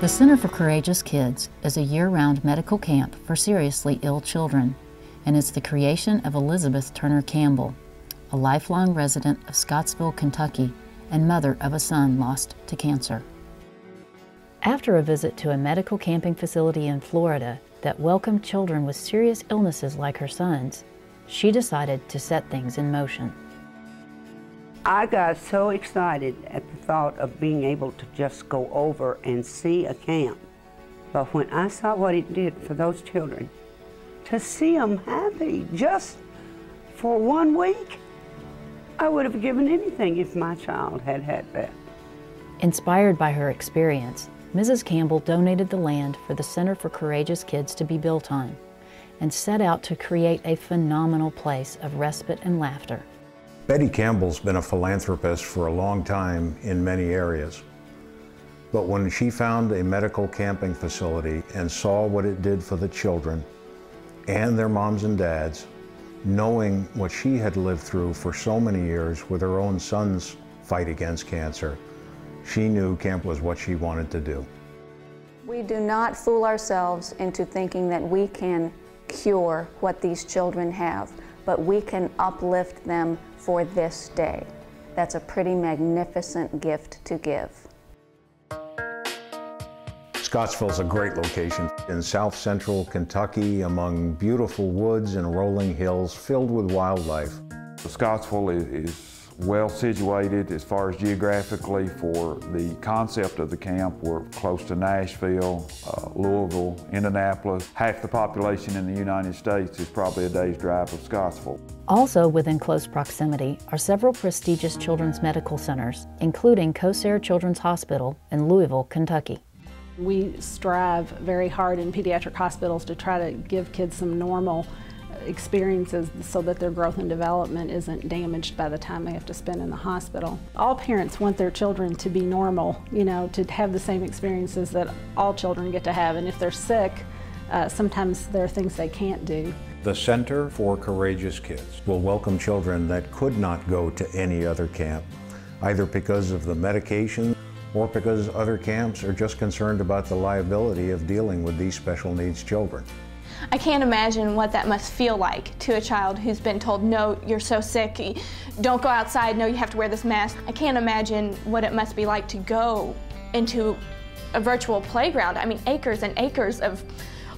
The Center for Courageous Kids is a year-round medical camp for seriously ill children, and it's the creation of Elizabeth Turner Campbell, a lifelong resident of Scottsville, Kentucky, and mother of a son lost to cancer. After a visit to a medical camping facility in Florida that welcomed children with serious illnesses like her son's, she decided to set things in motion. I got so excited at the thought of being able to just go over and see a camp. But when I saw what it did for those children, to see them happy just for 1 week, I would have given anything if my child had had that. Inspired by her experience, Mrs. Campbell donated the land for the Center for Courageous Kids to be built on and set out to create a phenomenal place of respite and laughter. Betty Campbell's been a philanthropist for a long time in many areas. But when she found a medical camping facility and saw what it did for the children and their moms and dads, knowing what she had lived through for so many years with her own son's fight against cancer, she knew camp was what she wanted to do. We do not fool ourselves into thinking that we can cure what these children have, but we can uplift them for this day. That's a pretty magnificent gift to give. Scottsville's a great location in south central Kentucky among beautiful woods and rolling hills filled with wildlife. Scottsville is well situated as far as geographically for the concept of the camp. We're close to Nashville, Louisville, Indianapolis. Half the population in the United States is probably a day's drive of Scottsville. Also within close proximity are several prestigious children's medical centers, including Kosare Children's Hospital in Louisville, Kentucky. We strive very hard in pediatric hospitals to try to give kids some normal experiences so that their growth and development isn't damaged by the time they have to spend in the hospital. All parents want their children to be normal, to have the same experiences that all children get to have, and if they're sick, sometimes there are things they can't do. The Center for Courageous Kids will welcome children that could not go to any other camp, either because of the medication or because other camps are just concerned about the liability of dealing with these special needs children. I can't imagine what that must feel like to a child who's been told, no, you're so sick, don't go outside, no, you have to wear this mask. I can't imagine what it must be like to go into a virtual playground. I mean, acres and acres of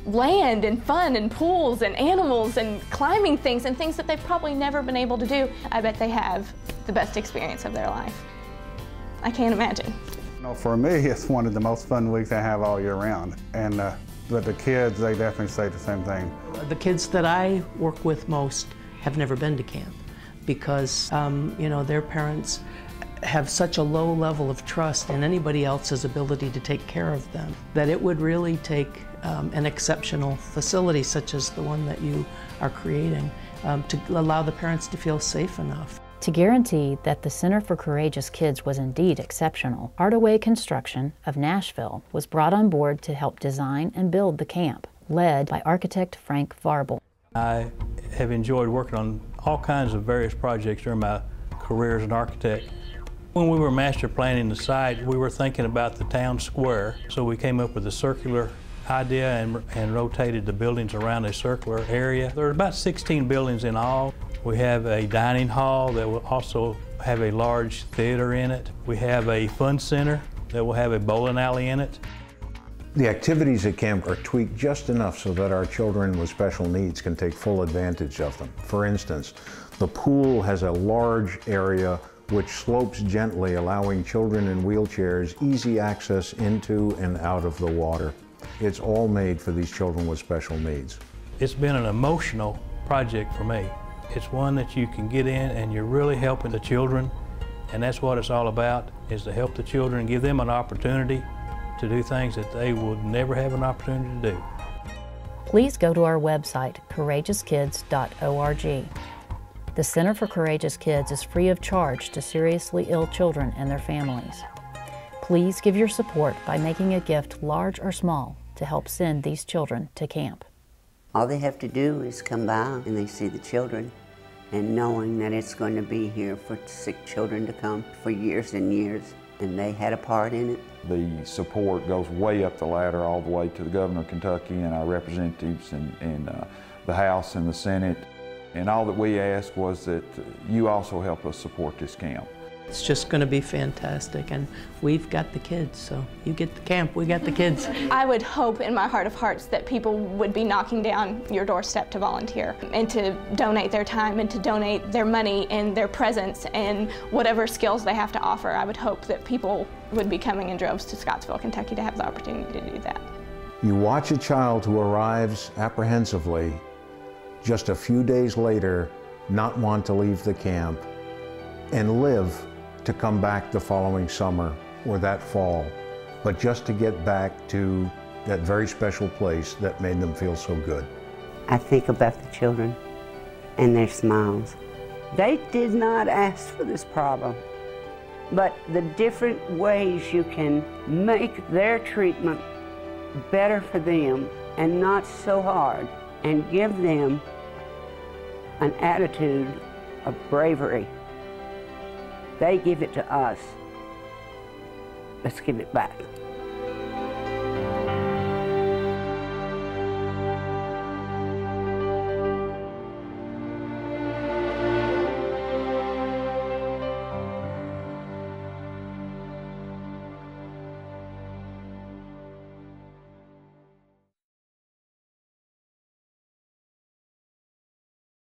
land and fun and pools and animals and climbing things and things that they've probably never been able to do. I bet they have the best experience of their life. I can't imagine. For me, it's one of the most fun weeks I have all year round. But the kids, they definitely say the same thing. The kids that I work with most have never been to camp because, their parents have such a low level of trust in anybody else's ability to take care of them that it would really take an exceptional facility such as the one that you are creating to allow the parents to feel safe enough. To guarantee that the Center for Courageous Kids was indeed exceptional, Artaway Construction of Nashville was brought on board to help design and build the camp, led by architect Frank Varble. I have enjoyed working on all kinds of various projects during my career as an architect. When we were master planning the site, we were thinking about the town square, so we came up with a circular idea and rotated the buildings around a circular area. There are about 16 buildings in all. We have a dining hall that will also have a large theater in it. We have a fun center that will have a bowling alley in it. The activities at camp are tweaked just enough so that our children with special needs can take full advantage of them. For instance, the pool has a large area which slopes gently, allowing children in wheelchairs easy access into and out of the water. It's all made for these children with special needs. It's been an emotional project for me. It's one that you can get in and you're really helping the children, and that's what it's all about, is to help the children and give them an opportunity to do things that they would never have an opportunity to do. Please go to our website, courageouskids.org. The Center for Courageous Kids is free of charge to seriously ill children and their families. Please give your support by making a gift, large or small, to help send these children to camp. All they have to do is come by and they see the children, and knowing that it's going to be here for sick children to come for years and years, and they had a part in it. The support goes way up the ladder all the way to the Governor of Kentucky and our representatives in the House and the Senate. And all that we asked was that you also help us support this camp. It's just going to be fantastic, and we've got the kids, so you get the camp, we got the kids. I would hope in my heart of hearts that people would be knocking down your doorstep to volunteer and to donate their time and to donate their money and their presence and whatever skills they have to offer. I would hope that people would be coming in droves to Scottsville, Kentucky to have the opportunity to do that. You watch a child who arrives apprehensively, just a few days later not want to leave the camp, and live to come back the following summer or that fall, but just to get back to that very special place that made them feel so good. I think about the children and their smiles. They did not ask for this problem, but the different ways you can make their treatment better for them and not so hard, and give them an attitude of bravery. They give it to us. Let's give it back.